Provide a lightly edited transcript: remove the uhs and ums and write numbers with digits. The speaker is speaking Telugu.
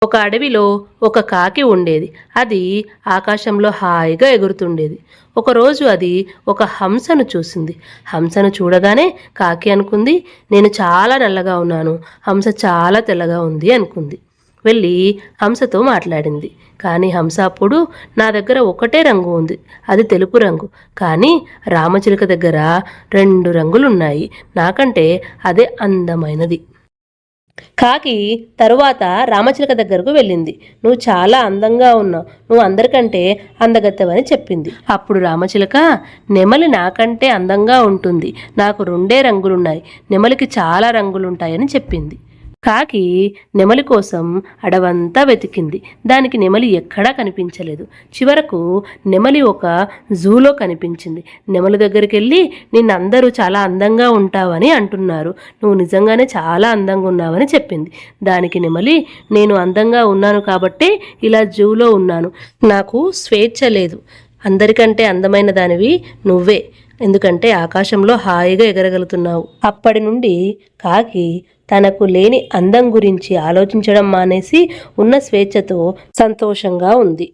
ఒక అడవిలో ఒక కాకి ఉండేది. అది ఆకాశంలో హాయిగా ఎగురుతుండేది. ఒకరోజు అది ఒక హంసను చూసింది. హంసను చూడగానే కాకి అనుకుంది, నేను చాలా నల్లగా ఉన్నాను, హంస చాలా తెల్లగా ఉంది అనుకుంది. వెళ్ళి హంసతో మాట్లాడింది. కానీ హంస అప్పుడు, నా దగ్గర ఒకటే రంగు ఉంది, అది తెలుపు రంగు. కానీ రామచిలుక దగ్గర 2 రంగులున్నాయి, నాకంటే అదే అందమైనది. కాకి తరువాత రామచిలక దగ్గరకు వెళ్ళింది. నువ్వు చాలా అందంగా ఉన్నావు, నువ్వు అందరికంటే అందగత్తెవని చెప్పింది. అప్పుడు రామచిలక, నెమలి నాకంటే అందంగా ఉంటుంది, నాకు 2 రంగులున్నాయి, నెమలికి చాలా రంగులుంటాయని చెప్పింది. కాకి నెమలి కోసం అడవంతా వెతికింది. దానికి నెమలి ఎక్కడా కనిపించలేదు. చివరకు నెమలి ఒక జూలో కనిపించింది. నెమలి దగ్గరికి వెళ్ళి, నిన్నందరూ చాలా అందంగా ఉంటావని అంటున్నారు, నువ్వు నిజంగానే చాలా అందంగా ఉన్నావని చెప్పింది. దానికి నెమలి, నేను అందంగా ఉన్నాను కాబట్టే ఇలా జూలో ఉన్నాను, నాకు స్వేచ్ఛ లేదు, అందరికంటే అందమైన దానివి నువ్వే, ఎందుకంటే ఆకాశంలో హాయిగా ఎగరగలుగుతున్నావు. అప్పటి నుండి కాకి తనకు లేని అందం గురించి ఆలోచించడం మానేసి ఉన్న స్వేచ్ఛతో సంతోషంగా ఉంది.